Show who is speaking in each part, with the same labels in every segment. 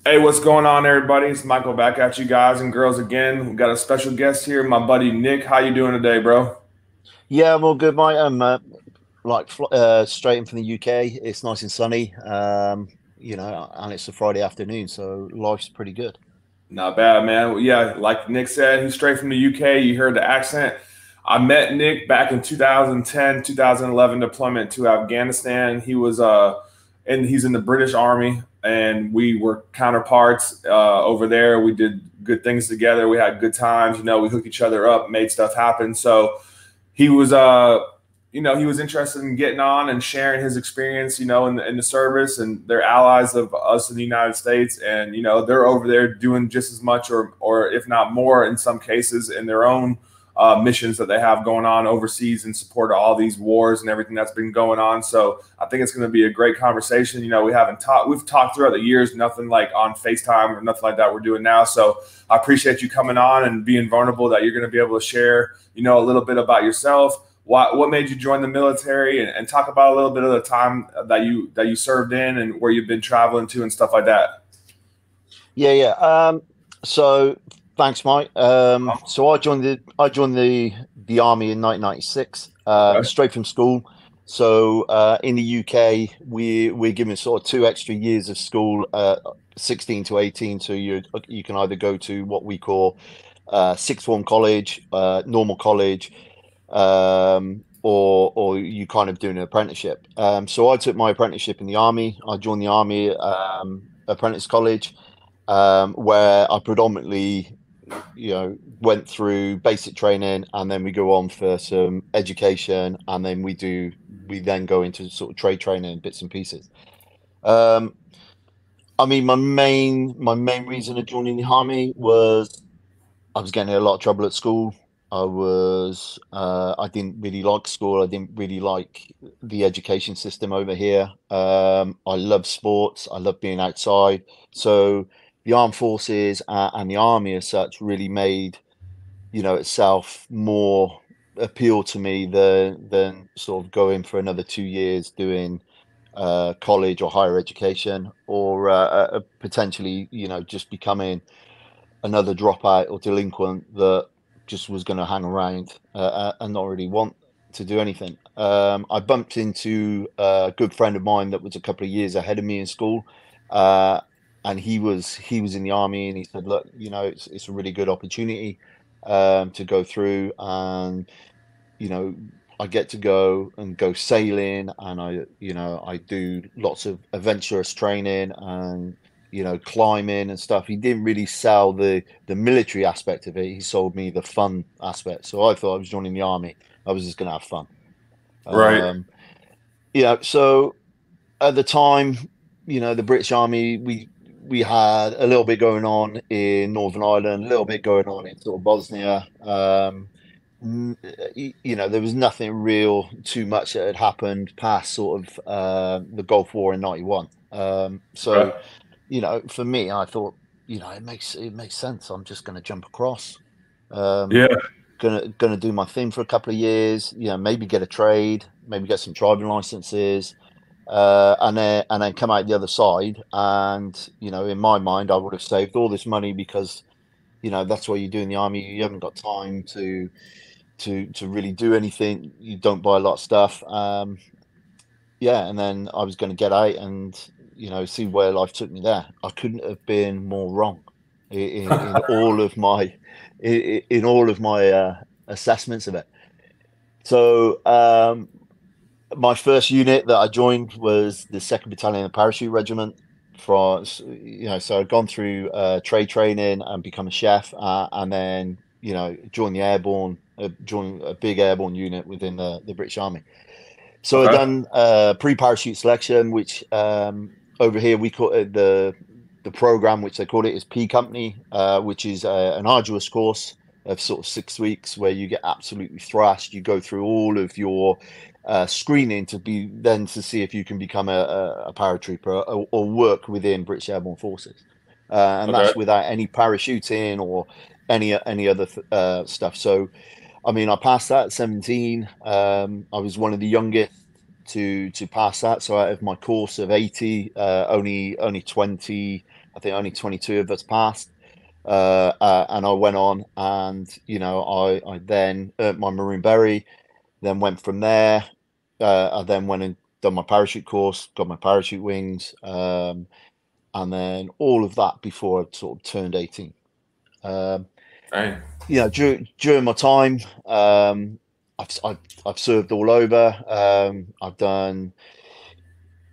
Speaker 1: Hey, what's going on, everybody? It's Michael back at you guys and girls again. We got a special guest here, my buddy Nick. How you doing today, bro?
Speaker 2: Yeah, well, good, mate. I'm straight in from the UK. It's nice and sunny, and it's a Friday afternoon, so life's pretty good.
Speaker 1: Not bad, man. Well, yeah, like Nick said, he's straight from the UK. You heard the accent. I met Nick back in 2010, 2011 deployment to Afghanistan. He's in the British Army, and we were counterparts over there. We did good things together. We had good times. We hooked each other up, made stuff happen. So he was he was interested in getting on and sharing his experience, in the service, and they're allies of us in the United States. And, they're over there doing just as much or if not more in some cases in their own missions that they have going on overseas in support of all these wars and everything that's been going on. So I think it's going to be a great conversation. We've talked throughout the years, nothing like on FaceTime or nothing like that we're doing now. So I appreciate you coming on and being vulnerable that you're going to be able to share, a little bit about yourself. What made you join the military, and talk about a little bit of the time that you served in and where you've been traveling to and stuff like that.
Speaker 2: Yeah, yeah. So thanks, Mike. So I joined the army in 1996,
Speaker 1: Okay.
Speaker 2: straight from school. So in the UK, we're given sort of 2 extra years of school, 16 to 18. So you can either go to what we call sixth form college, normal college, or you kind of do an apprenticeship. So I took my apprenticeship in the army. I joined the army apprentice college, where I predominantly, went through basic training, and then we go on for some education, and then we then go into sort of trade training, bits and pieces. Um, I mean, my main reason of joining the army was I was getting in a lot of trouble at school. I didn't really like school. I didn't really like the education system over here. I love sports. I love being outside. So the armed forces and the army as such really made, itself more appeal to me than sort of going for another 2 years doing college or higher education, or potentially, just becoming another dropout or delinquent that just was going to hang around and not really want to do anything. I bumped into a good friend of mine that was a couple of years ahead of me in school, uh, and he was in the army, and he said, "Look, it's a really good opportunity to go through, and you know." I get to go sailing, and I do lots of adventurous training and climbing and stuff. He didn't really sell the military aspect of it. He sold me the fun aspect. So I thought I was joining the army. I was just gonna have fun.
Speaker 1: Right.
Speaker 2: Um, so at the time, the British Army, we had a little bit going on in Northern Ireland, a little bit going on in sort of Bosnia. There was nothing real too much that had happened past sort of the Gulf War in '91. So
Speaker 1: Okay.
Speaker 2: for me, I thought, it makes sense. I'm just going to jump across, um,
Speaker 1: Yeah.
Speaker 2: gonna do my thing for a couple of years. Maybe get a trade, maybe get some driving licenses, and then come out the other side. And in my mind, I would have saved all this money because that's what you do in the army. You haven't got time to really do anything. You don't buy a lot of stuff. Yeah, and then I was going to get out and see where life took me there. I couldn't have been more wrong in all of my in all of my assessments of it. So my first unit that I joined was the Second Battalion of Parachute Regiment. So I'd gone through trade training and become a chef, and then joined the airborne, joined a big airborne unit within the British Army. So I've
Speaker 1: Okay.
Speaker 2: done pre-parachute selection, which over here we call it the program, which they call it is P Company, which is an arduous course of sort of 6 weeks where you get absolutely thrashed. You go through all of your screening to see if you can become a paratrooper or work within British Airborne Forces, and
Speaker 1: Okay.
Speaker 2: that's without any parachuting or any other stuff. So I mean, I passed that at 17. I was one of the youngest to pass that. So out of my course of 80, only 20, I think only 22 of us passed. And I went on, and I then earned my Marine Berry, then went from there. I then went and done my parachute course, got my parachute wings, and then all of that before I sort of turned 18. Um,
Speaker 1: Dang.
Speaker 2: during my time, I've served all over. I've done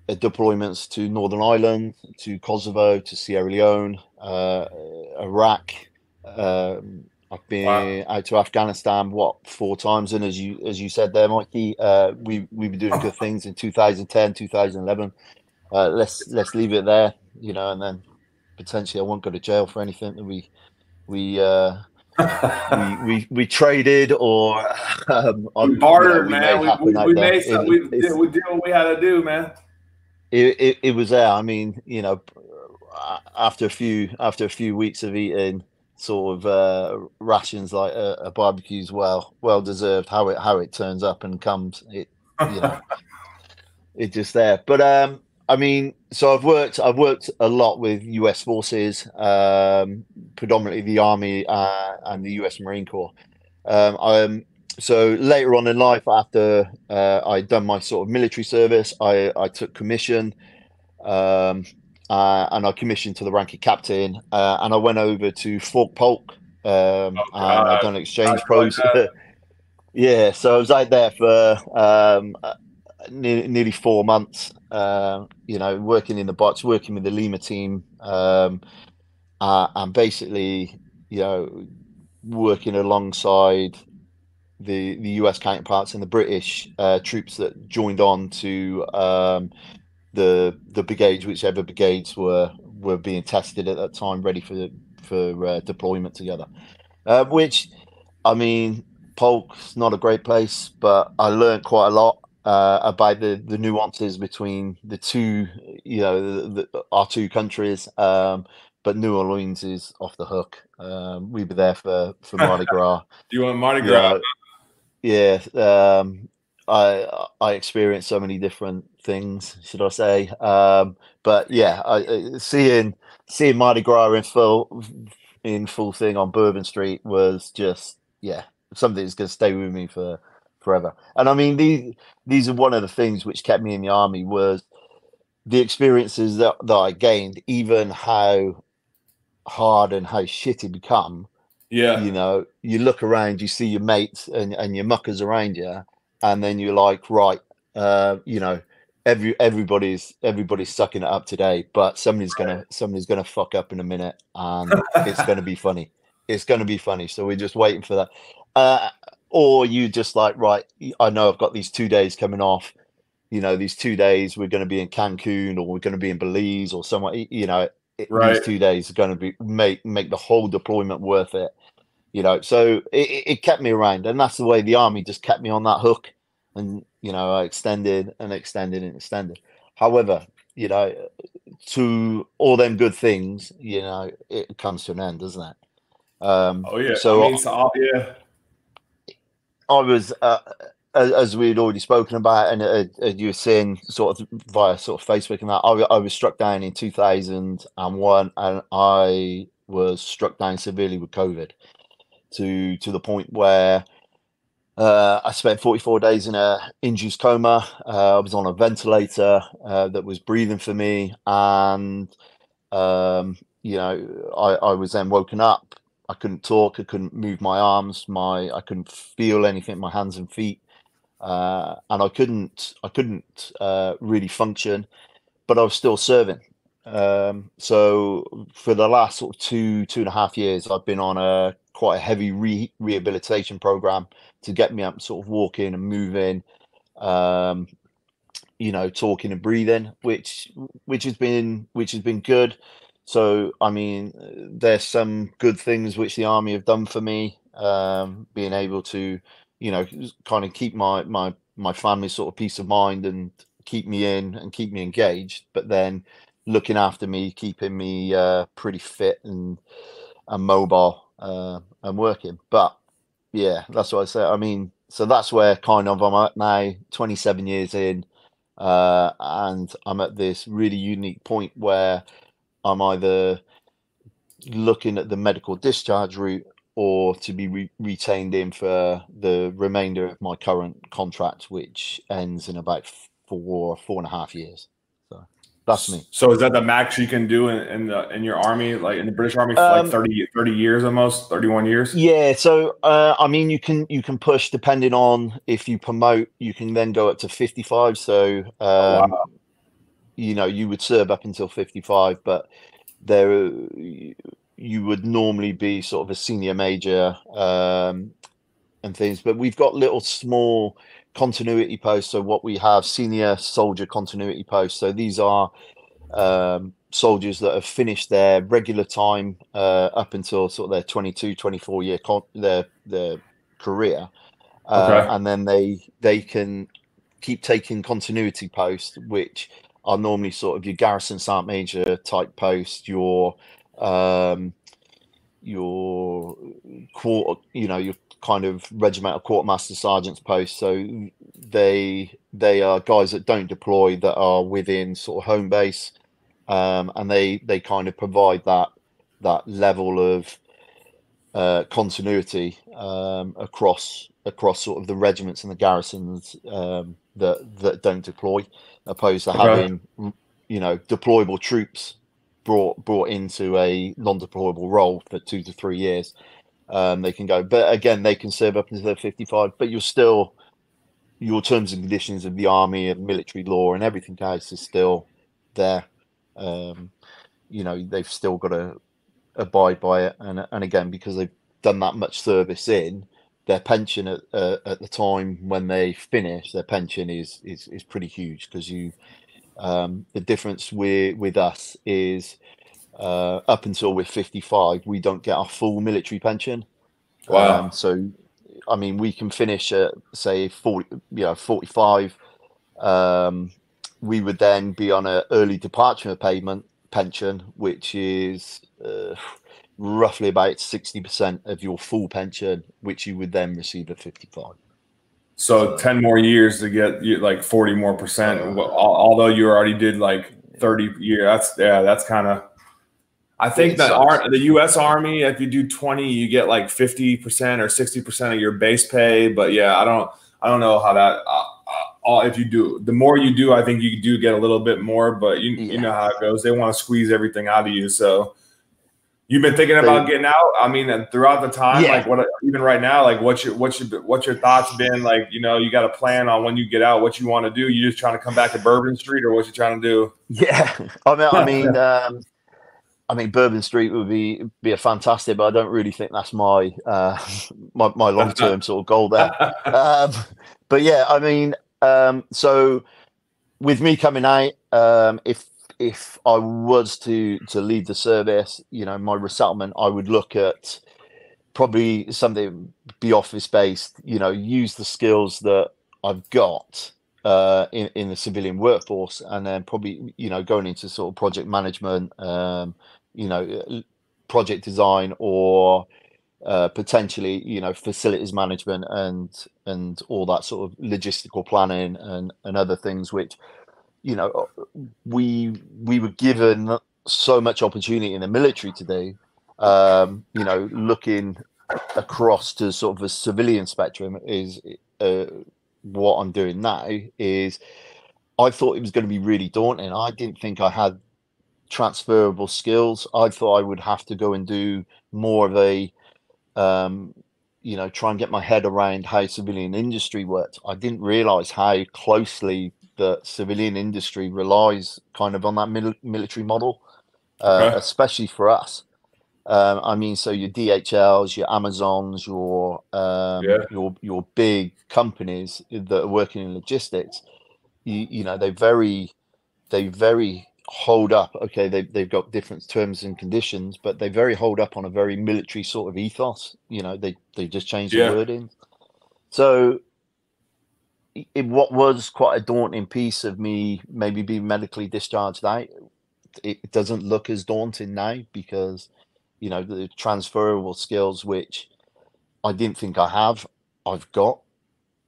Speaker 2: deployments to Northern Ireland, to Kosovo, to Sierra Leone, Iraq. I've
Speaker 1: Wow.
Speaker 2: been out to Afghanistan, what, 4 times, and as you said there, Mikey, we were doing good things in 2010, 2011. Let's leave it there, and then potentially I won't go to jail for anything that we uh, we traded, or
Speaker 1: We bartered,
Speaker 2: we
Speaker 1: man.
Speaker 2: made happen out
Speaker 1: We
Speaker 2: there.
Speaker 1: made some. We did what we had to do, man.
Speaker 2: It was there. I mean, after a few weeks of eating sort of rations, like a barbecue's well deserved. How it turns up and comes, you know it's just there. But I mean, so I've worked a lot with US forces, predominantly the Army, and the US Marine Corps. So later on in life, after I'd done my sort of military service, I took commission, um, and I commissioned to the rank of captain, and I went over to Fort Polk,
Speaker 1: Oh
Speaker 2: and I
Speaker 1: God,
Speaker 2: done
Speaker 1: I
Speaker 2: exchange
Speaker 1: enjoyed
Speaker 2: pros.
Speaker 1: that.
Speaker 2: Yeah, so I was out there for nearly 4 months, working in the box, working with the Lima team, and basically, you know, working alongside the US counterparts and the British troops that joined on to the brigades, whichever brigades were being tested at that time, ready for deployment together. Which, I mean, Polk's not a great place, but I learned quite a lot about the nuances between the two, our two countries. But New Orleans is off the hook. We were there for Mardi Gras.
Speaker 1: You want Mardi
Speaker 2: You
Speaker 1: Gras?
Speaker 2: know, yeah. I experienced so many different things, should I say? But yeah, seeing Mardi Gras in full thing on Bourbon Street was just, yeah, something that's going to stay with me for forever. And I mean, these are one of the things which kept me in the army, was the experiences that I gained, even how hard and how shit it become.
Speaker 1: Yeah,
Speaker 2: You look around, you see your mates and your muckers around you, and then you're like, right, uh, you know, everybody's sucking it up today, but somebody's gonna fuck up in a minute, and it's gonna be funny. It's gonna be funny. So we're just waiting for that. Uh, or you just like, right, I know I've got these 2 days coming off. These 2 days we're going to be in Cancun, or we're going to be in Belize, or somewhere. These
Speaker 1: right.
Speaker 2: 2 days are going to be make the whole deployment worth it. So it kept me around, and that's the way the army just kept me on that hook, and I extended and extended and extended. However, you know to all them good things, it comes to an end, doesn't it?
Speaker 1: Oh yeah. I
Speaker 2: So
Speaker 1: mean, so yeah.
Speaker 2: I was, as we'd already spoken about, and you were saying sort of via sort of Facebook and that, I was struck down in 2001, and I was struck down severely with COVID, to the point where I spent 44 days in a induced coma. I was on a ventilator that was breathing for me, and I was then woken up. I couldn't talk. I couldn't move my arms. I couldn't feel anything. My hands and feet, and I couldn't really function. But I was still serving. So for the last sort of 2.5 years, I've been on a quite a heavy rehabilitation program to get me up, sort of walking and moving, um, talking and breathing, which has been good. So I mean, there's some good things which the army have done for me, being able to, kind of keep my family sort of peace of mind, and keep me in and keep me engaged, but then looking after me, keeping me pretty fit and mobile, and working. But yeah, that's what I say. I mean, so that's where kind of I'm at now, 27 years in. And I'm at this really unique point where I'm either looking at the medical discharge route or to be retained in for the remainder of my current contract, which ends in about 4.5 years. So that's me.
Speaker 1: So is that the max you can do in your army, like in the British Army, for like
Speaker 2: Um,
Speaker 1: 30 years, almost 31 years?
Speaker 2: yeah, so I mean, you can push depending on if you promote, you can then go up to 55. So
Speaker 1: Oh, wow.
Speaker 2: you would serve up until 55, but there you would normally be sort of a senior major and things. But we've got little small continuity posts. So what we have, senior soldier continuity posts. So these are soldiers that have finished their regular time up until sort of their 22, 24 year their career,
Speaker 1: Okay.
Speaker 2: and then they can keep taking continuity posts, which are normally sort of your garrison sergeant major type post, um, your your kind of regimental quartermaster sergeant's post. So they are guys that don't deploy, that are within sort of home base, and they kind of provide that level of continuity across sort of the regiments and the garrisons that don't deploy, opposed to
Speaker 1: Okay.
Speaker 2: having deployable troops brought into a non-deployable role for 2 to 3 years. They can go, but again, they can serve up until they're 55. But your terms and conditions of the army and military law and everything else is still there. Um, they've still got to abide by it, and again, because they've done that much service in their pension at the time when they finish, their pension is pretty huge, because the difference with us is up until we're 55, we don't get our full military pension.
Speaker 1: Wow.
Speaker 2: So I mean, we can finish at say 45. um, we would then be on an early departure payment pension, which is roughly about 60% of your full pension, which you would then receive at 55.
Speaker 1: So
Speaker 2: So
Speaker 1: 10 more years to get you like 40 more percent,
Speaker 2: uh,
Speaker 1: although you already did like 30 years. That's kind of, I think
Speaker 2: it's
Speaker 1: that
Speaker 2: so
Speaker 1: the U.S. Army, if you do 20, you get like 50% or 60% of your base pay. But yeah, I don't know how that. If you do, the more you do, I think you do get a little bit more. But you
Speaker 2: yeah,
Speaker 1: know how it goes. They want to squeeze everything out of you. So you've been thinking about
Speaker 2: they
Speaker 1: getting out. I mean, and throughout the time,
Speaker 2: yeah.
Speaker 1: like what even right now, like what's your thoughts been? Like you got a plan on when you get out, what you want to do. You just trying to come back to Bourbon Street, or what you trying to
Speaker 2: Yeah, I mean, I
Speaker 1: do?
Speaker 2: mean, um, I mean, Bourbon Street would be a fantastic, but I don't really think that's my my long
Speaker 1: That's not.
Speaker 2: term sort of goal there. Um, but yeah, I mean, so with me coming out, if I was to leave the service, my resettlement, I would look at probably something be office based. Use the skills that I've got in the civilian workforce, and then probably going into sort of project management, you know, project design, or potentially facilities management, and all that sort of logistical planning and other things, which you know we were given so much opportunity in the military to do. Looking across to sort of a civilian spectrum is what I'm doing now. Is I thought it was going to be really daunting. I didn't think I had transferable skills. I thought I would have to go and do more of a um, try and get my head around how civilian industry worked. I didn't realize how closely the civilian industry relies kind of on that military model,
Speaker 1: Okay.
Speaker 2: especially for us. I mean, so your DHLs, your Amazons,
Speaker 1: Yeah.
Speaker 2: your big companies that are working in logistics, they very hold up. Okay, they've got different terms and conditions, but they very hold up on a very military sort of ethos. They just change the
Speaker 1: Yeah.
Speaker 2: wording. So what was quite a daunting piece of me maybe being medically discharged out, it doesn't look as daunting now, because the transferable skills which I didn't think I have, I've got.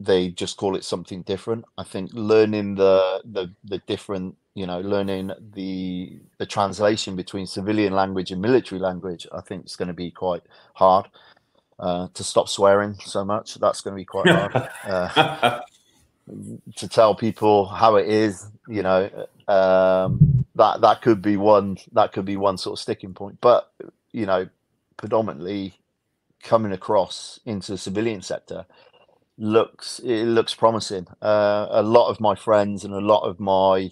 Speaker 2: they just call it something different. I think learning the different, learning the translation between civilian language and military language, I think it's going to be quite hard. To stop swearing so much, that's going to be quite hard. To tell people how it is, that could be one sort of sticking point. But predominantly coming across into the civilian sector looks promising. A lot of my friends and a lot of my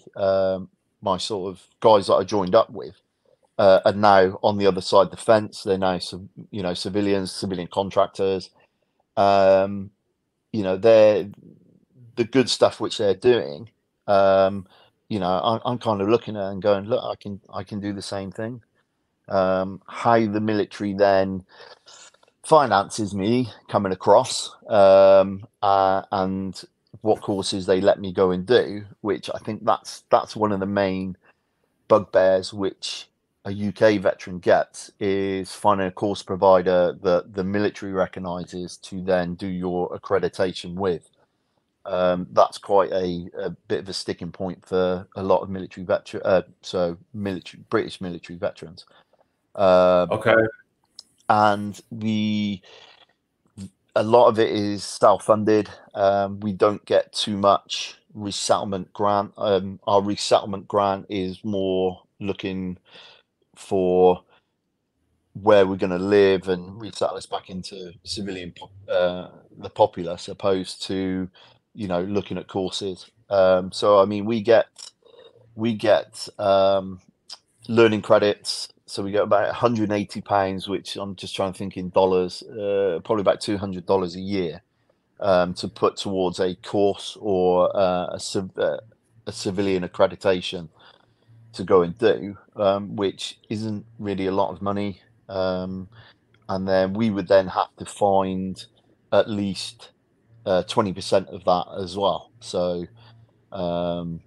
Speaker 2: sort of guys that I joined up with are now on the other side of the fence. They're now civilian contractors. Um, they're the good stuff which they're doing. I'm kind of looking at it and going, look, I can do the same thing. How the military then finances me coming across, and what courses they let me go and do, which I think that's one of the main bugbears which a UK veteran gets, is finding a course provider that the military recognises to then do your accreditation with. That's quite a bit of a sticking point for a lot of British military veterans. Um,
Speaker 1: Okay.
Speaker 2: and a lot of it is self-funded. We don't get too much resettlement grant. Our resettlement grant is more looking for where we're going to live and resettle us back into the populace, opposed to looking at courses. So I mean, we get learning credits. So we get about £180, which I'm just trying to think in dollars, probably about $200 a year, to put towards a course or a civilian accreditation to go and do, which isn't really a lot of money. Um, and then we would then have to find at least 20% of that as well. So um,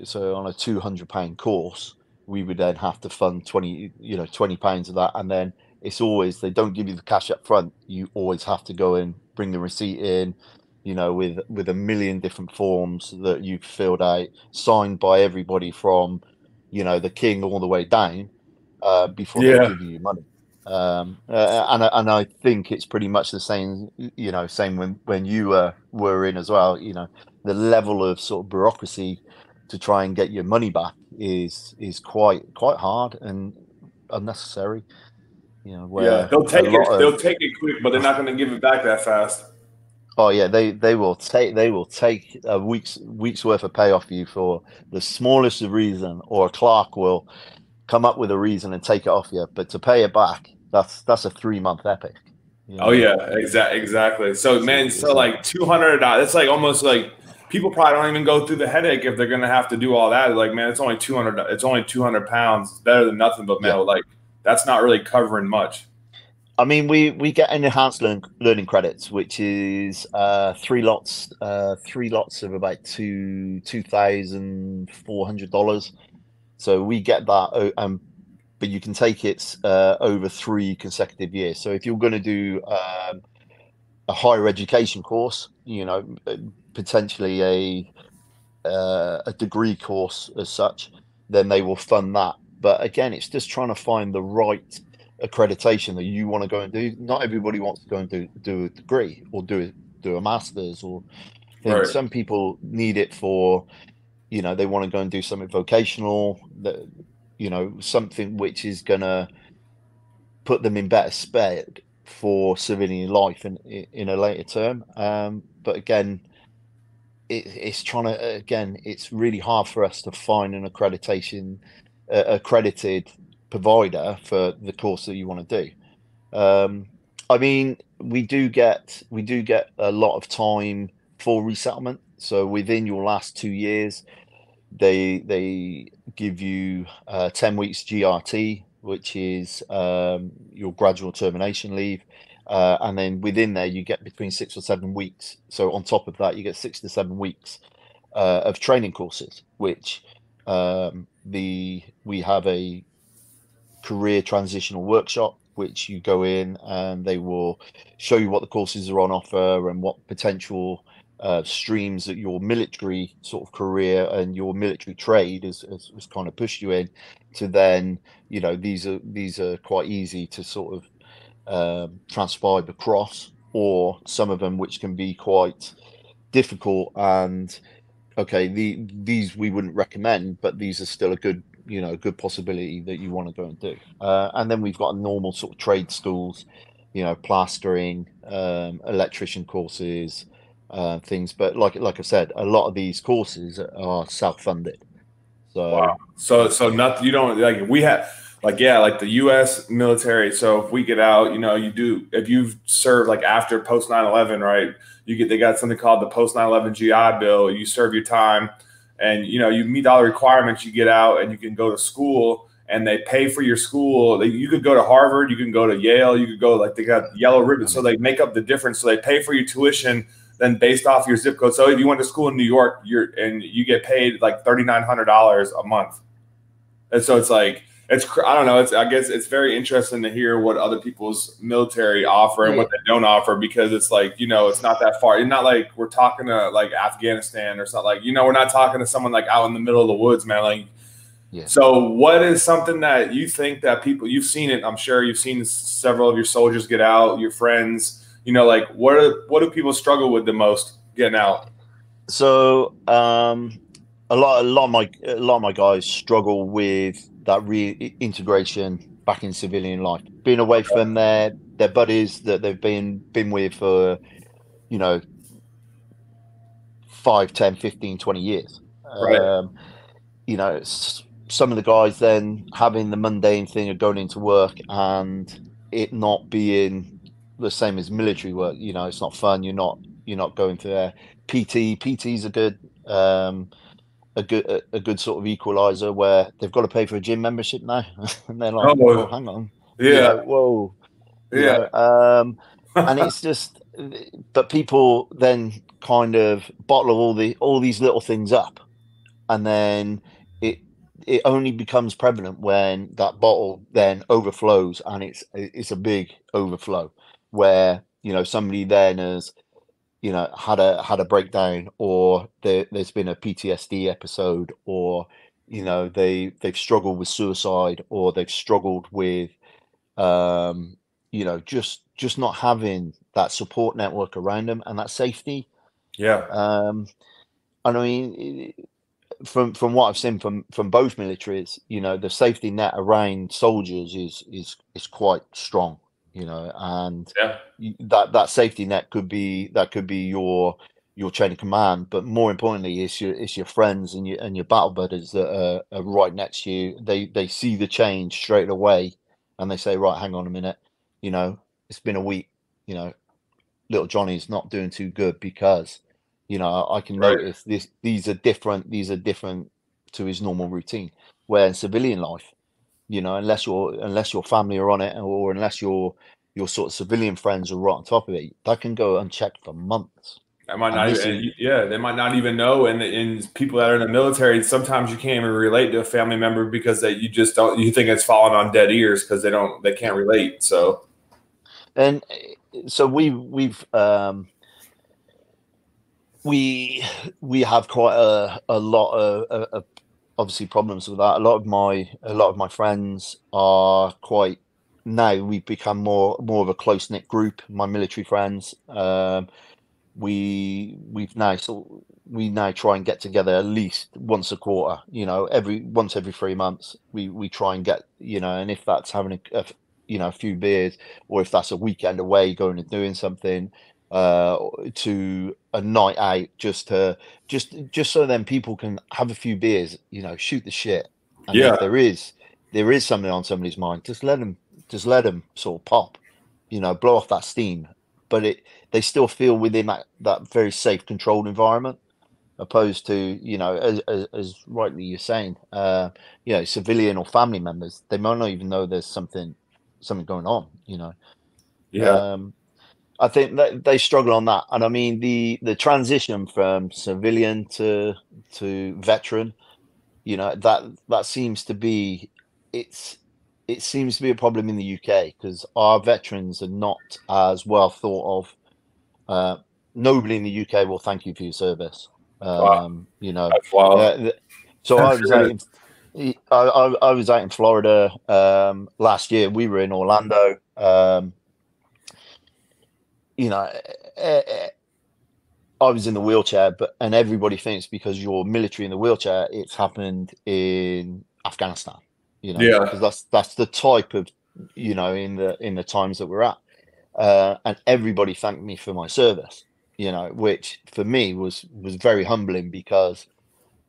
Speaker 2: so on a £200 course, we would then have to fund £20 of that, and then it's always, they don't give you the cash up front. You always have to go and bring the receipt in, with a million different forms that you've filled out, signed by everybody from, the king all the way down, before they'll
Speaker 1: Yeah.
Speaker 2: give you your money. And I think it's pretty much the same, same when you were in as well. The level of sort of bureaucracy to try and get your money back is quite hard and unnecessary.
Speaker 1: Yeah.
Speaker 2: Where
Speaker 1: They'll
Speaker 2: a
Speaker 1: take
Speaker 2: lot
Speaker 1: it. They'll
Speaker 2: of
Speaker 1: take it quick, but they're not going to give it back that fast.
Speaker 2: oh yeah, they will take a week's worth of pay off you for the smallest of reason, or a clerk will come up with a reason and take it off you. But to pay it back, that's a 3 month epic. You
Speaker 1: Oh
Speaker 2: know,
Speaker 1: yeah, exactly. So
Speaker 2: it's a,
Speaker 1: man, so
Speaker 2: it's a
Speaker 1: like $200. It's like almost like people probably don't even go through the headache if they're gonna have to do all that. Like man, it's only 200. It's only 200 pounds. It's better than nothing. But
Speaker 2: yeah.
Speaker 1: man, like that's not really covering much.
Speaker 2: I mean, we get an enhanced learning credits, which is three lots of about $2,400. So we get that, but you can take it over 3 consecutive years. So if you're going to do a higher education course, potentially a degree course as such, then they will fund that. But again, it's just trying to find the right accreditation that you want to go and do. Not everybody wants to go and do a degree or do a master's or things.
Speaker 1: Right.
Speaker 2: Some people need it for, they want to go and do something vocational, that something which is gonna put them in better stead for civilian life in a later term. But again, it's trying to, again, it's really hard for us to find an accredited provider for the course that you want to do. I mean, we do get a lot of time for resettlement. So within your last 2 years, they give you 10 weeks GRT, which is your gradual termination leave. And then within there, you get between 6 or 7 weeks. So on top of that, you get 6 to 7 weeks of training courses, which we have a career transitional workshop, which you go in and they will show you what the courses are on offer and what potential. streams that your military sort of career and your military trade has kind of pushed you in, to then, these are quite easy to sort of transcribe across, or some of them which can be quite difficult. And okay, these we wouldn't recommend, but these are still a good, good possibility that you want to go and do. And then we've got normal sort of trade schools, plastering, electrician courses, things. But like I said, a lot of these courses are self-funded.
Speaker 1: Wow.
Speaker 2: So
Speaker 1: So nothing, you don't like, we have like, yeah, like the US military. So if we get out, you do, if you've served like after post 9/11, right? They got something called the post 9/11 GI Bill. You serve your time and you meet all the requirements, you get out and you can go to school and they pay for your school. You could go to Harvard, you can go to Yale, you could go, like, they got yellow ribbon. So they make up the difference. So they pay for your tuition then based off your zip code. So if you went to school in New York, you get paid like $3,900 a month. And so it's like, I don't know. I guess it's very interesting to hear what other people's military offer and
Speaker 2: yeah,
Speaker 1: what they don't offer, because it's like, it's not that far. It's not like we're talking to like Afghanistan or something, like, we're not talking to someone like out in the middle of the woods, man. Like,
Speaker 2: yeah.
Speaker 1: so what is something that you think that people, you've seen it, I'm sure you've seen several of your soldiers get out, your friends, like what do people struggle with the most getting out?
Speaker 2: So a lot of my guys struggle with that reintegration back in civilian life, being away from their buddies that they've been with for, you know 5, 10, 15, 20 years.
Speaker 1: Right.
Speaker 2: Some of the guys then having the mundane thing of going into work and it not being the same as military work. It's not fun. You're not going to their PT's um a good sort of equalizer, where they've got to pay for a gym membership now. And they're like, well,
Speaker 1: Oh,
Speaker 2: hang on,
Speaker 1: yeah.
Speaker 2: whoa, you
Speaker 1: Yeah.
Speaker 2: know and it's just, but people then kind of bottle all these little things up, and then it it only becomes prevalent when that bottle then overflows, and it's a big overflow, where somebody then has had a breakdown, or there's been a PTSD episode, or they've struggled with suicide, or they've struggled with um just not having that support network around them and that safety.
Speaker 1: Yeah.
Speaker 2: um and I mean, from what I've seen from both militaries, the safety net around soldiers is quite strong, and
Speaker 1: Yeah.
Speaker 2: that safety net could be your chain of command, but more importantly, it's your friends and your battle buddies that are right next to you. They see the change straight away, and they say, right, hang on a minute, it's been a week, you know, little Johnny's not doing too good, because I can
Speaker 1: Right.
Speaker 2: notice these are different to his normal routine. Where in civilian life, unless your family are on it, or unless your sort of civilian friends are right on top of it, that can go unchecked for months.
Speaker 1: I might
Speaker 2: And
Speaker 1: not
Speaker 2: this
Speaker 1: even,
Speaker 2: is
Speaker 1: yeah, they might not even know. And people that are in the military, sometimes you can't even relate to a family member because you just don't, you think it's falling on dead ears because they can't relate. So,
Speaker 2: and so we have quite a lot of obviously problems with that. A lot of my friends are quite, now we've become more of a close knit group. My military friends, we now try and get together at least once a quarter. Every 3 months, we try and get, and if that's having a few beers, or if that's a weekend away, going and doing something, uh to a night out, just so then people can have a few beers, shoot the shit. And if
Speaker 1: yeah,
Speaker 2: there is something on somebody's mind, just let them sort of pop, blow off that steam. But they still feel within that very safe, controlled environment, opposed to, as rightly you're saying, civilian or family members, they might not even know there's something going on.
Speaker 1: yeah,
Speaker 2: um I think that they struggle on that. And I mean, the transition from civilian to veteran, that seems to be, it's it seems to be a problem in the UK, because our veterans are not as well thought of. nobody in the UK will thank you for your service.
Speaker 1: Wow,
Speaker 2: You know,
Speaker 1: that's wild.
Speaker 2: uh, th- so
Speaker 1: I'm
Speaker 2: I was
Speaker 1: sure
Speaker 2: out
Speaker 1: it
Speaker 2: in
Speaker 1: is.
Speaker 2: I was out in Florida last year. We were in Orlando. You know, eh, eh, I was in the wheelchair, but and everybody thinks because you're military in the wheelchair, it's happened in Afghanistan. You know,
Speaker 1: Yeah,
Speaker 2: because that's the type of in the times that we're at. And everybody thanked me for my service. You know, which for me was very humbling because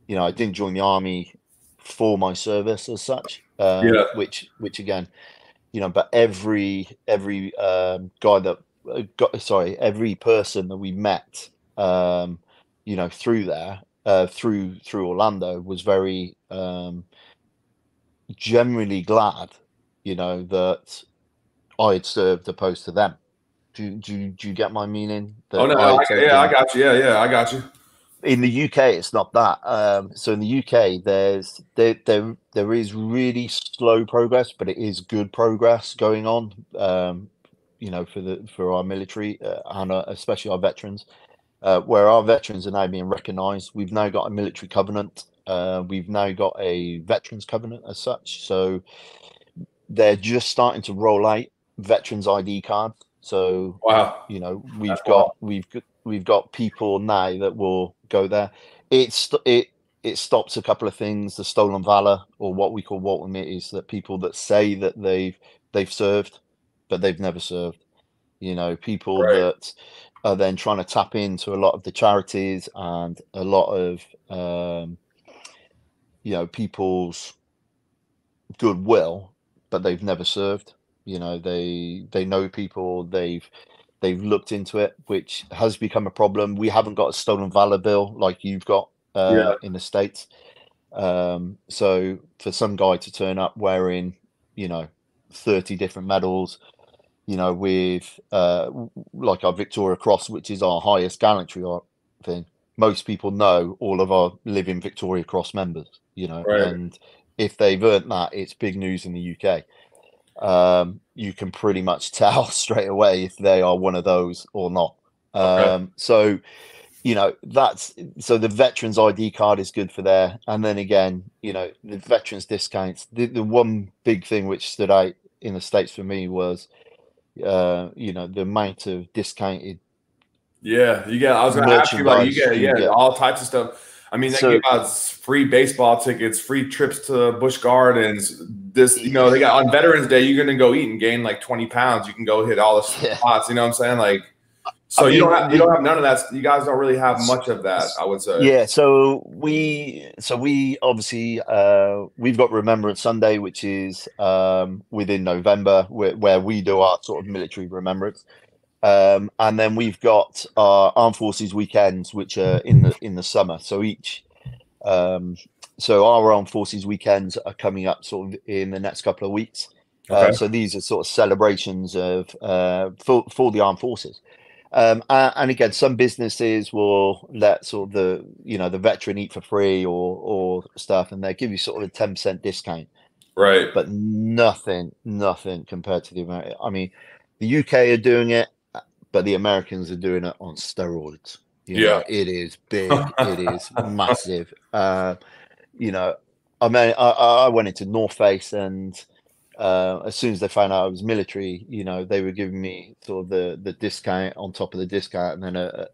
Speaker 2: I didn't join the army for my service as such.
Speaker 1: yeah,
Speaker 2: Which again, but every guy that sorry, every person that we met, through there, through Orlando was very generally glad, that I had served opposed to them. Do you get my meaning?
Speaker 1: oh
Speaker 2: That
Speaker 1: no,
Speaker 2: I had
Speaker 1: yeah, I
Speaker 2: taken
Speaker 1: got you. Yeah, yeah, I got you.
Speaker 2: in the UK, it's not that. So in the UK, there is really slow progress, but it is good progress going on. For our military and especially our veterans, where our veterans are now being recognised. We've now got a military covenant. We've now got a veterans covenant as such. So they're just starting to roll out veterans ID cards. So,
Speaker 1: Wow, that's wild.
Speaker 2: we've got people now that will go there. It stops a couple of things. The stolen valor, or what we call Walton, is that people that say that they've served, but they've never served. People
Speaker 1: Right.
Speaker 2: that are then trying to tap into a lot of the charities and a lot of people's goodwill, but they've never served. They know people, they've looked into it, which has become a problem. We haven't got a stolen valor bill like you've got
Speaker 1: Yeah,
Speaker 2: in the States. So for some guy to turn up wearing, you know, 30 different medals, with like our Victoria Cross, which is our highest gallantry thing. Most people know all of our living Victoria Cross members,
Speaker 1: right.
Speaker 2: and if they've earned that, it's big news in the UK. You can pretty much tell straight away if they are one of those or not.
Speaker 1: Okay.
Speaker 2: So that's so the veterans ID card is good for there, and then again, the veterans discounts. The one big thing which stood out in the States for me was the amount of discounted
Speaker 1: Yeah, you get. I was gonna ask you about you
Speaker 2: merchandise
Speaker 1: get.
Speaker 2: you
Speaker 1: Yeah,
Speaker 2: get.
Speaker 1: all types of stuff. I mean, they give
Speaker 2: So
Speaker 1: out free baseball tickets, free trips to Busch Gardens. This, they
Speaker 2: yeah,
Speaker 1: got on Veterans Day. You're gonna go eat and gain like 20 pounds. You can go hit all the
Speaker 2: yeah.
Speaker 1: spots. You know what I'm saying? Like,
Speaker 2: I
Speaker 1: so
Speaker 2: mean,
Speaker 1: you don't have none of that. You guys don't really have much of that. I would say.
Speaker 2: yeah. So we obviously we've got Remembrance Sunday, which is within November, where we do our sort of military remembrance. And then we've got our Armed Forces weekends, which are in the summer. Um, so our Armed Forces weekends are coming up sort of in the next couple of weeks.
Speaker 1: Okay.
Speaker 2: So these are sort of celebrations of for the armed forces. And again, some businesses will let sort of the veteran eat for free or stuff, and they give you sort of a 10% discount,
Speaker 1: Right.
Speaker 2: but nothing compared to the American. I mean, the UK are doing it, but the Americans are doing it on steroids.
Speaker 1: Yeah.
Speaker 2: It is big, it is massive. You know, I mean, I went into North Face, and as soon as they found out I was military, they were giving me sort of the discount on top of the discount, and then a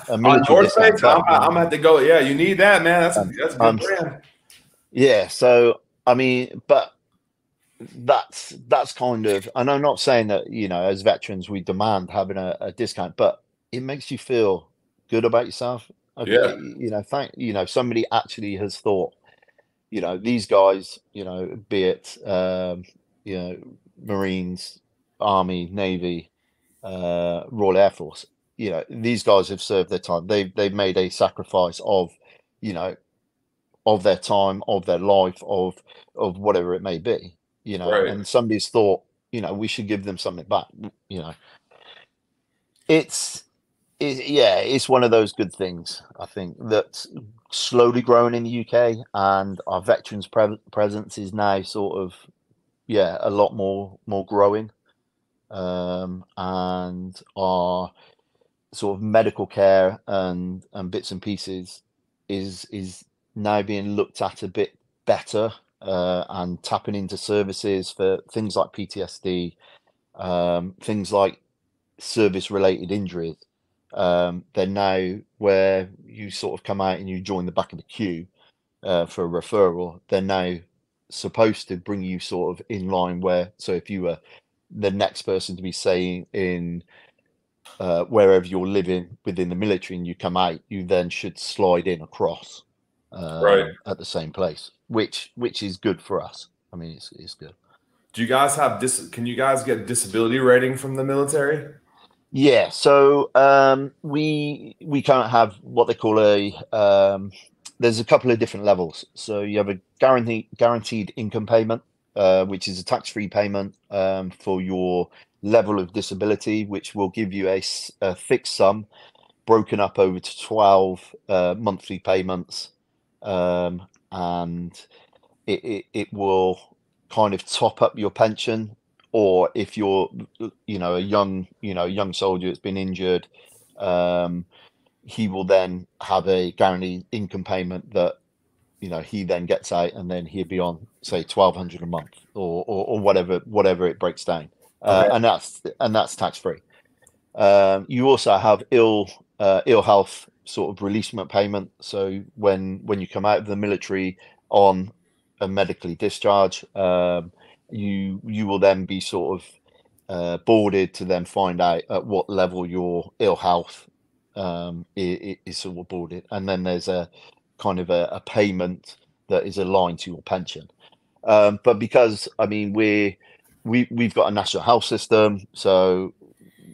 Speaker 1: On
Speaker 2: military
Speaker 1: North
Speaker 2: discount
Speaker 1: Face,
Speaker 2: back.
Speaker 1: I'm gonna have to go. Yeah, you need that, man. That's a good
Speaker 2: I'm
Speaker 1: brand.
Speaker 2: Yeah, so I mean, but that's kind of, and I'm not saying that as veterans we demand having a discount, but it makes you feel good about yourself.
Speaker 1: Yeah.
Speaker 2: Okay, thank somebody actually has thought, these guys, be it you know Marines, Army, Navy, Royal Air Force, these guys have served their time. They've made a sacrifice you know of their time, of their life, of whatever it may be,
Speaker 1: Right.
Speaker 2: and somebody's thought, we should give them something back. You know, it's yeah, it's one of those good things, I think, that's slowly growing in the UK, and our veterans presence is now sort of, yeah, a lot more growing, and our sort of medical care and bits and pieces is now being looked at a bit better, and tapping into services for things like PTSD, things like service related injuries. They're now where you sort of come out and you join the back of the queue for a referral. They're now supposed to bring you sort of in line where, so if you were the next person to be saying in wherever you're living within the military and you come out, you then should slide in across
Speaker 1: Right.
Speaker 2: at the same place, which is good for us. I mean, it's good.
Speaker 1: Do you guys have can you guys get disability rating from the military?
Speaker 2: Yeah, so we can't have what they call a there's a couple of different levels. So you have a guaranteed income payment, which is a tax-free payment for your level of disability, which will give you a fixed sum broken up over to 12 monthly payments, and it will kind of top up your pension. Or if you're, a young soldier that's been injured, um, he will then have a guaranteed income payment that he then gets out, and then he'd be on say 1,200 a month, or whatever it breaks down,
Speaker 1: Okay.
Speaker 2: and that's tax free. You also have ill health sort of releasement payment. So when you come out of the military on a medically discharge, you will then be sort of boarded to then find out at what level your ill health is sort of boarded, and then there's a kind of a payment that is aligned to your pension. But because I mean we've got a national health system, so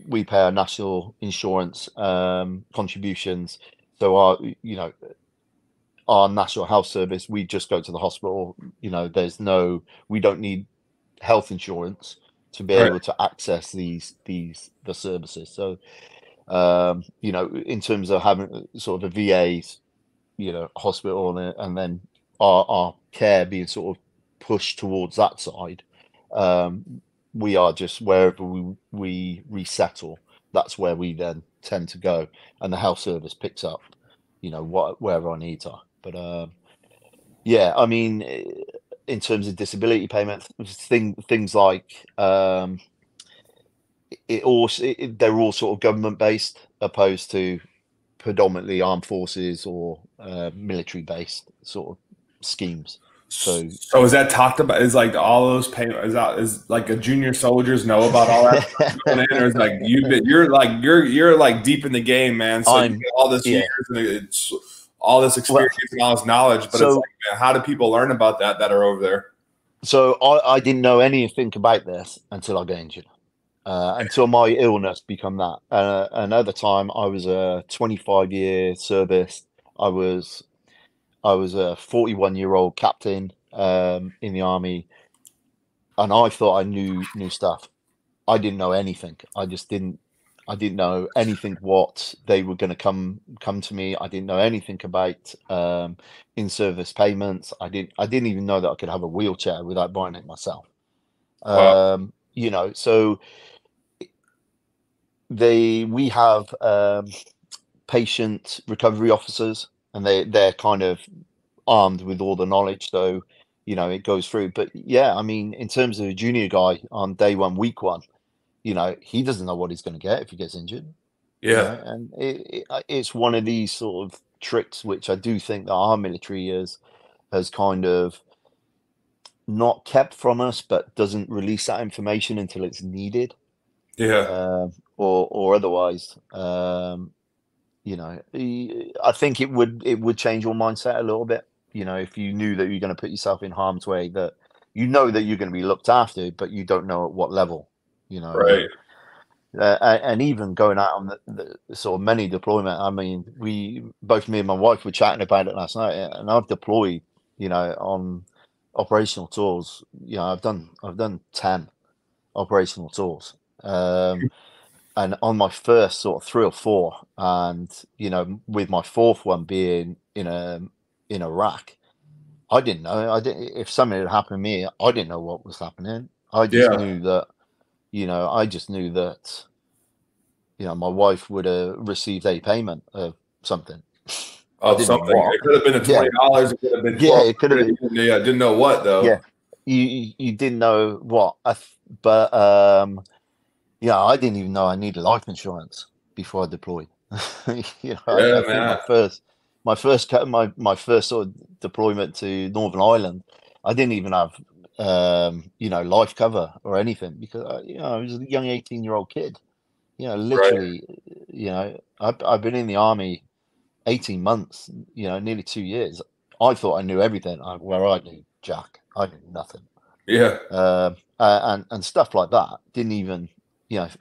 Speaker 2: we pay our national insurance contributions. So our national health service, we just go to the hospital. We don't need health insurance to be
Speaker 1: Right.
Speaker 2: able to access the services. So in terms of having sort of a VA, hospital, and then our care being sort of pushed towards that side, we are just wherever we resettle, that's where we then tend to go, and the health service picks up, wherever our needs are. But yeah, I mean, in terms of disability payments, things like they're all sort of government based, opposed to predominantly armed forces or military based sort of schemes. So
Speaker 1: So is that talked about? Is like all those payments? Is like a junior soldiers know about all that stuff going in, or is like you're like deep in the game, man. So you
Speaker 2: I'm
Speaker 1: get all this years
Speaker 2: yeah.
Speaker 1: and it's all this
Speaker 2: Well,
Speaker 1: experience and all this knowledge, but it's
Speaker 2: so
Speaker 1: like, man, how do people learn about that are over there?
Speaker 2: so I didn't know anything about this until I got injured. Until my illness become that. Another time, I was a 25-year service. I was I was a 41-year-old captain in the army, and I thought I knew stuff. I didn't know anything. I didn't know anything what they were going to come to me. I didn't know anything about in-service payments. I didn't even know that I could have a wheelchair without buying it myself.
Speaker 1: Wow.
Speaker 2: So we have patient recovery officers, and they're kind of armed with all the knowledge, so it goes through. But yeah, I mean, in terms of a junior guy on day one, week one, he doesn't know what he's going to get if he gets injured.
Speaker 1: Yeah.
Speaker 2: And it's one of these sort of tricks which I do think that our military has kind of not kept from us, but doesn't release that information until it's needed,
Speaker 1: Yeah.
Speaker 2: or otherwise. I think it would change your mindset a little bit. If you knew that you're going to put yourself in harm's way, that that you're going to be looked after, but you don't know at what level.
Speaker 1: Right.
Speaker 2: And even going out on the sort of many deployment. I mean, both me and my wife were chatting about it last night, and I've deployed, on operational tours. I've done 10 operational tours. And on my first sort of 3 or 4, and with my fourth one being in Iraq, I didn't know. I didn't. If something had happened to me, I didn't know what was happening. I just
Speaker 1: Yeah.
Speaker 2: knew that. I just knew that my wife would have received a payment of something. I
Speaker 1: Oh,
Speaker 2: didn't know
Speaker 1: something.
Speaker 2: what.
Speaker 1: It could have been a
Speaker 2: Yeah,
Speaker 1: $20. It could have been
Speaker 2: yeah,
Speaker 1: 12.
Speaker 2: it could have been.
Speaker 1: Yeah, didn't know what
Speaker 2: Yeah,
Speaker 1: though.
Speaker 2: you didn't know what. But yeah, I didn't even know I needed life insurance before I deployed.
Speaker 1: Yeah,
Speaker 2: I think
Speaker 1: man.
Speaker 2: my first sort of deployment to Northern Ireland, I didn't even have life cover or anything because I was a young 18-year-old kid.
Speaker 1: Right.
Speaker 2: Literally, I've been in the army 18 months, nearly 2 years. I thought I knew everything. Where I knew Jack, I knew nothing.
Speaker 1: Yeah.
Speaker 2: And stuff like that. Didn't even,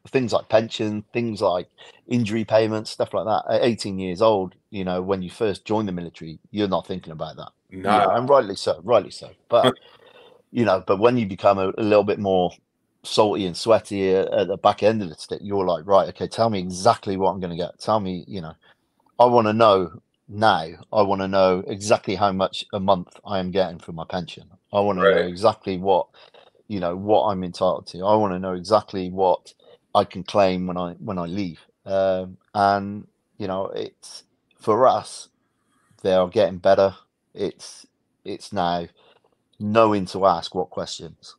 Speaker 2: things like pension, things like injury payments, stuff like that. At 18 years old, when you first join the military, you're not thinking about that,
Speaker 1: Nah.
Speaker 2: and rightly so, rightly so. But when you become a little bit more salty and sweaty at the back end of the stick, you're like, right, okay, tell me exactly what I'm going to get. Tell me, I want to know now. I want to know exactly how much a month I am getting for my pension. I want to know
Speaker 1: Right.
Speaker 2: exactly what I'm entitled to. I want to know exactly what I can claim when I leave. And it's for us. They are getting better. It's now knowing to ask what questions,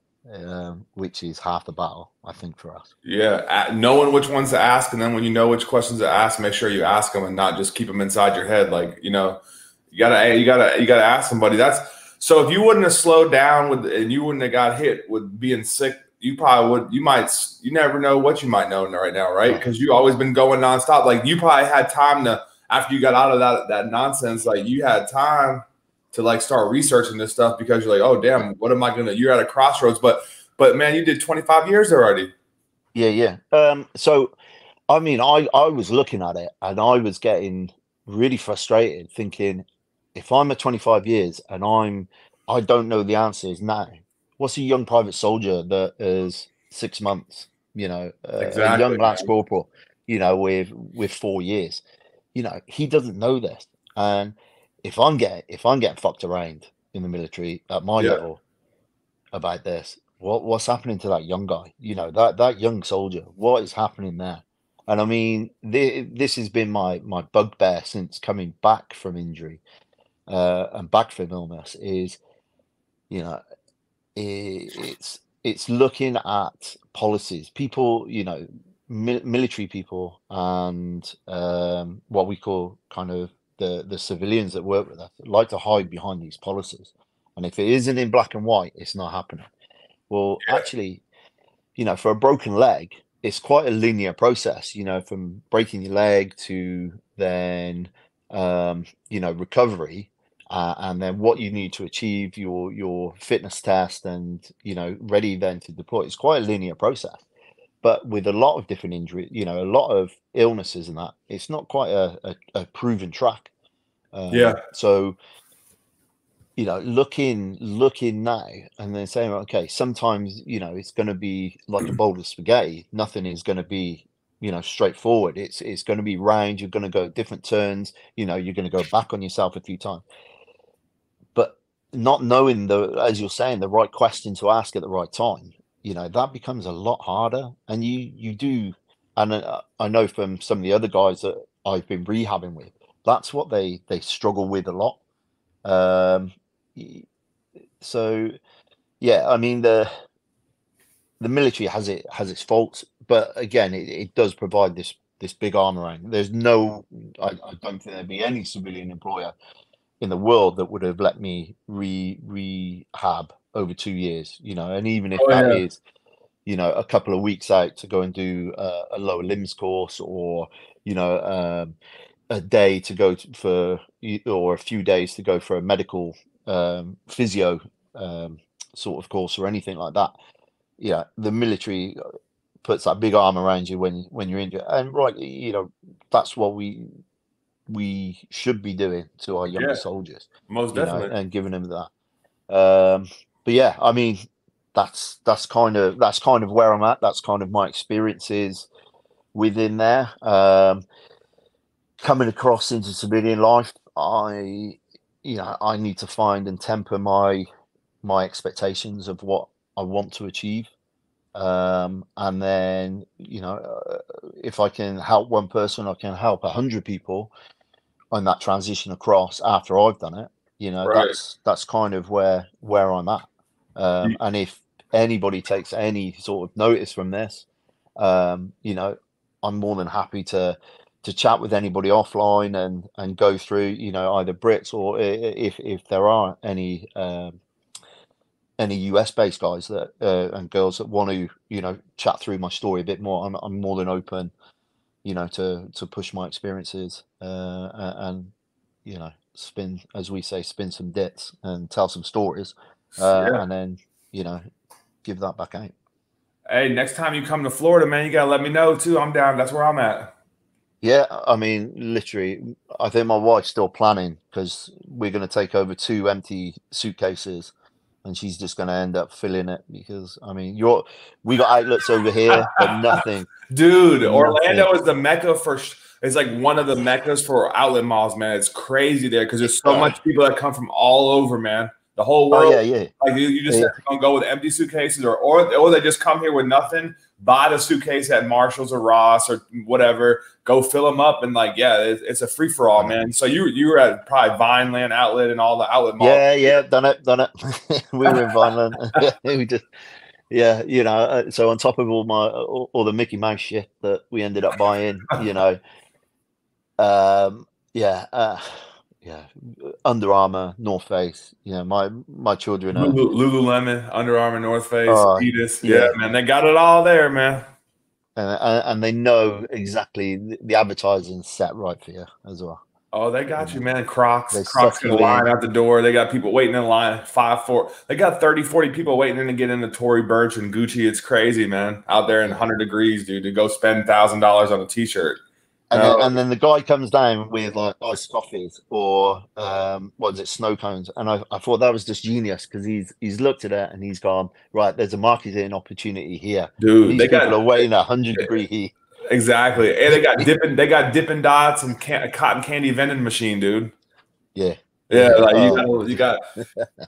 Speaker 2: which is half the battle, I think, for us.
Speaker 1: Yeah. Knowing which ones to ask, and then when you know which questions to ask, make sure you ask them and not just keep them inside your head. Like, you gotta ask somebody. That's so. If you wouldn't have slowed down with, and you wouldn't have got hit with being sick, you probably would. You might. You never know what you might know right now, right?
Speaker 2: Oh,
Speaker 1: Because you always been going nonstop. Like you probably had time to after you got out of that nonsense. Like you had time to like start researching this stuff because you're like, oh
Speaker 2: yeah.
Speaker 1: damn, what am I gonna? You're at a crossroads, but man, you did 25 years already.
Speaker 2: Yeah, yeah. So I mean, I was looking at it and I was getting really frustrated, thinking, if I'm at 25 years and I don't know the answers now, what's a young private soldier that is 6 months, a
Speaker 1: Exactly,
Speaker 2: young lance
Speaker 1: man.
Speaker 2: corporal, with 4 years, he doesn't know this. And if I'm getting fucked around in the military at my
Speaker 1: Yeah,
Speaker 2: level about this. What's happening to that young guy? That young soldier. What is happening there? And I mean, this has been my bugbear since coming back from injury and back from illness. Is you know it's looking at policies. People, military people, and what we call kind of the civilians that work with us like to hide behind these policies. And if it isn't in black and white, it's not happening. Well, actually, for a broken leg, it's quite a linear process, from breaking your leg to then, recovery, and then what you need to achieve your fitness test and, ready then to deploy. It's quite a linear process. But with a lot of different injuries, a lot of illnesses and that, it's not quite a proven track.
Speaker 1: yeah,
Speaker 2: So looking now and then saying, okay, sometimes, it's going to be like a bowl of spaghetti. Nothing is going to be, straightforward. It's going to be round. You're going to go different turns. You're going to go back on yourself a few times. But not knowing as you're saying, the right question to ask at the right time, that becomes a lot harder. And you do, and I know from some of the other guys that I've been rehabbing with, that's what they struggle with a lot. Um, so yeah, I mean the military has its faults, but again, it does provide this big arm around. There's no, I don't think there'd be any civilian employer in the world that would have let me rehab over 2 years, and even if
Speaker 1: oh
Speaker 2: that
Speaker 1: yeah,
Speaker 2: is, a couple of weeks out to go and do a lower limbs course, or a day to go or a few days to go for a medical physio sort of course or anything like that. Yeah, the military puts that big arm around you when you're injured, and right, that's what we should be doing to our younger
Speaker 1: yeah,
Speaker 2: soldiers,
Speaker 1: most definitely.
Speaker 2: and giving them that. But yeah, I mean, that's kind of where I'm at. That's kind of my experiences within there. Coming across into civilian life, I need to find and temper my expectations of what I want to achieve. And then, if I can help one person, I can help 100 people on that transition across after I've done it.
Speaker 1: Right.
Speaker 2: That's kind of where I'm at. And if anybody takes any sort of notice from this, I'm more than happy to chat with anybody offline and go through, either Brits or if there are any US based guys that and girls that want to, chat through my story a bit more. I'm more than open, to push my experiences and spin, as we say, spin some dits and tell some stories,
Speaker 1: Yeah.
Speaker 2: and then give that back out.
Speaker 1: Hey, next time you come to Florida, man, you gotta let me know too. I'm down. That's where I'm at.
Speaker 2: Yeah, I mean, literally, I think my wife's still planning because we're going to take over 2 empty suitcases, and she's just going to end up filling it because, I mean, we got outlets over here, but nothing,
Speaker 1: Dude,
Speaker 2: nothing.
Speaker 1: Orlando is the mecca for. It's like one of the meccas for outlet malls, man. It's crazy there because there's so much people that come from all over, man. The whole
Speaker 2: Oh
Speaker 1: world.
Speaker 2: yeah, yeah,
Speaker 1: Like you just said,
Speaker 2: yeah.
Speaker 1: don't go with empty suitcases, or they just come here with nothing. Buy the suitcase at Marshalls or Ross or whatever. Go fill them up, and like, yeah, it's a free for all,
Speaker 2: I know.
Speaker 1: man. So you were at probably Vineland Outlet and all the outlet malls.
Speaker 2: Yeah, done it. We were in Vineland. We just, yeah, so on top of all the Mickey Mouse shit that we ended up buying, um, yeah, yeah, Under Armour, North Face. My children are,
Speaker 1: Lululemon, Under Armour, North Face,
Speaker 2: oh
Speaker 1: Adidas. Yeah,
Speaker 2: yeah,
Speaker 1: man, they got it all there, man.
Speaker 2: and they know exactly the advertising set right for you as well.
Speaker 1: Oh, they got you, man. Crocs.
Speaker 2: They
Speaker 1: Crocs
Speaker 2: suck
Speaker 1: gonna
Speaker 2: you
Speaker 1: line
Speaker 2: in.
Speaker 1: out the door. They got people waiting in line, 5, 4. They got 30, 40 people waiting in to get into Tory Burch and Gucci. It's crazy, man. Out there in
Speaker 2: Yeah.
Speaker 1: 100 degrees, dude, to go spend $1,000 on a t-shirt.
Speaker 2: And
Speaker 1: No,
Speaker 2: then the guy comes down with like iced coffees or what is it, snow cones, and I thought that was just genius because he's looked at it and he's gone, right, there's a marketing opportunity here.
Speaker 1: dude,
Speaker 2: These
Speaker 1: they
Speaker 2: people
Speaker 1: got
Speaker 2: are waiting 100-degree heat.
Speaker 1: exactly. And they got Dippin' Dots and a cotton candy vending machine, dude.
Speaker 2: Yeah,
Speaker 1: Yeah,
Speaker 2: yeah.
Speaker 1: like
Speaker 2: Oh,
Speaker 1: you got.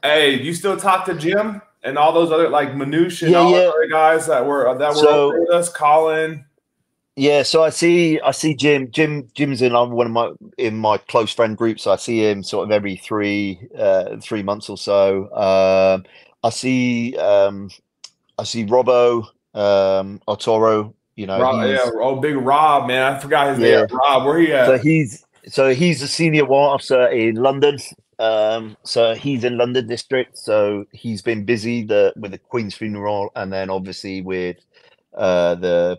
Speaker 1: Hey, you still talk to Jim and all those other like Manouche and
Speaker 2: yeah,
Speaker 1: all
Speaker 2: yeah.
Speaker 1: those other guys that were over
Speaker 2: So
Speaker 1: with us, Colin.
Speaker 2: yeah, so I see Jim. Jim's in in my close friend group, so I see him sort of every 3 months or so. I see Robbo, Otoro.
Speaker 1: Rob, yeah,
Speaker 2: He's
Speaker 1: oh, big Rob, man. I forgot his name.
Speaker 2: yeah.
Speaker 1: Rob, where he
Speaker 2: So
Speaker 1: at?
Speaker 2: he's a senior warrant officer in London. So he's in London district. So he's been busy with the Queen's funeral, and then obviously with the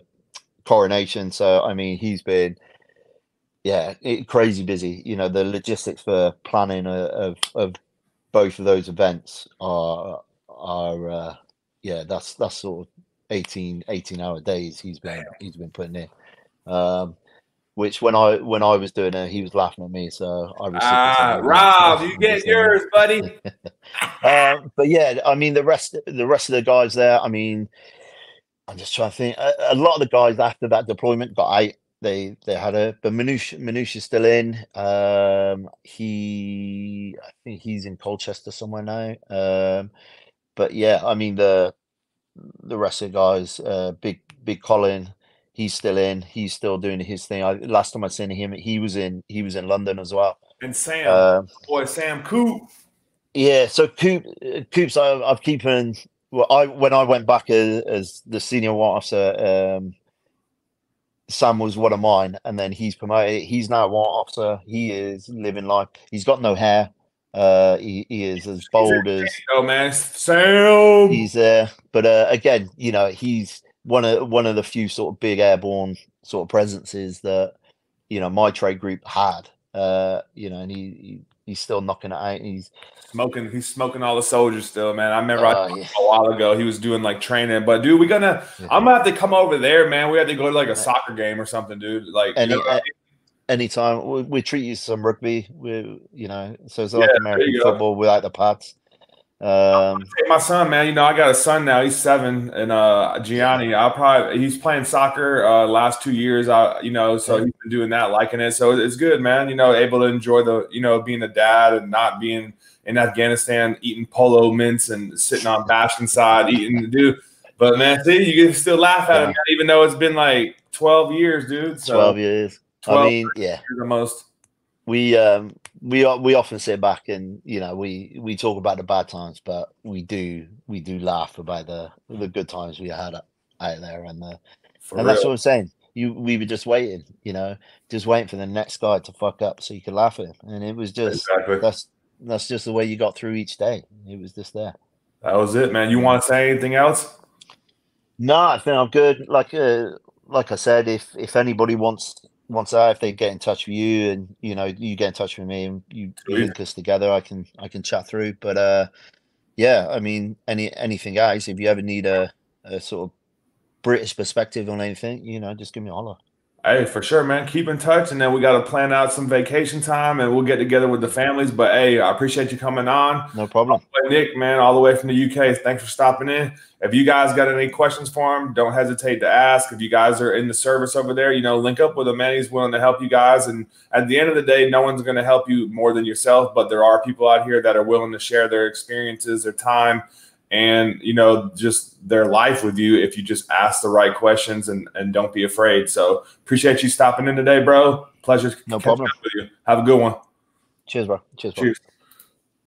Speaker 2: coronation. So I mean, he's been crazy busy. The logistics for planning of both of those events are that's sort of 18-hour days he's been putting in. Which when I was doing it, he was laughing at me, so I reciprocated.
Speaker 1: Rob, you get yours, buddy.
Speaker 2: But yeah, I mean the rest of the guys there. I mean, I'm just trying to think. A lot of the guys after that deployment got out. They had but Manouche is still in. I think he's in Colchester somewhere now. But yeah, I mean the rest of the guys, big Colin, he's still in. He's still doing his thing. Last time I seen him, he was in London as well.
Speaker 1: And Sam, boy, Sam Coop.
Speaker 2: Yeah, so Coops, I've keeping. Well, when I went back as the senior warrant officer, Sam was one of mine, and then he's promoted. He's now a warrant officer. He is living life. He's got no hair. He is as bold as
Speaker 1: Oh man, Sam.
Speaker 2: he's there. But again, he's one of the few sort of big airborne sort of presences that my trade group had. And he's still knocking it out. He's
Speaker 1: smoking all the soldiers still, man. I remember
Speaker 2: yeah.
Speaker 1: a while ago he was doing like training. But dude, I'm gonna have to come over there, man. We have to go to like a soccer game or something, dude. Like
Speaker 2: anytime we treat you to some rugby, so it's like American football without the pads.
Speaker 1: My son, man, I got a son now. He's 7, and Gianni. He's playing soccer last 2 years. So he's been doing that, liking it. So it's good, man. Able to enjoy being a dad and not being in Afghanistan, eating polo mints and sitting on Bastion side, eating. Dude, But man, see, you can still laugh at him,
Speaker 2: Yeah,
Speaker 1: man, even though it's been like 12 years, dude. So
Speaker 2: 12 years. I
Speaker 1: 12
Speaker 2: mean, yeah,
Speaker 1: years almost.
Speaker 2: we often sit back and we talk about the bad times, but we do laugh about the good times we had out there,
Speaker 1: For
Speaker 2: and that's
Speaker 1: real.
Speaker 2: what I'm saying. We were just waiting, just waiting for the next guy to fuck up so you could laugh at him, and it was just
Speaker 1: Exactly.
Speaker 2: that's just the way you got through each day. It was just there.
Speaker 1: That was it, man. You
Speaker 2: Yeah.
Speaker 1: want to say anything else?
Speaker 2: No, I think I'm good. Like I said, if anybody wants out, if they get in touch with you, and you get in touch with me, and you
Speaker 1: Sweet.
Speaker 2: link us together, I can chat through. But yeah, I mean, anything, guys. If you ever need a sort of British perspective on anything, just give me a holler.
Speaker 1: Hey, for sure, man. Keep in touch, and then we got to plan out some vacation time, and we'll get together with the families. But hey, I appreciate you coming on.
Speaker 2: No problem.
Speaker 1: Nick, man, all the way from the UK. Thanks for stopping in. If you guys got any questions for him, don't hesitate to ask. If you guys are in the service over there, link up with him, man. He's willing to help you guys. And at the end of the day, no one's going to help you more than yourself. But there are people out here that are willing to share their experiences, their time, and just their life with you if you just ask the right questions and don't be afraid. So appreciate you stopping in today, bro. Pleasure
Speaker 2: No
Speaker 1: catching
Speaker 2: problem.
Speaker 1: up with you. Have a good one.
Speaker 2: Cheers, bro. Cheers, bro.
Speaker 1: Cheers.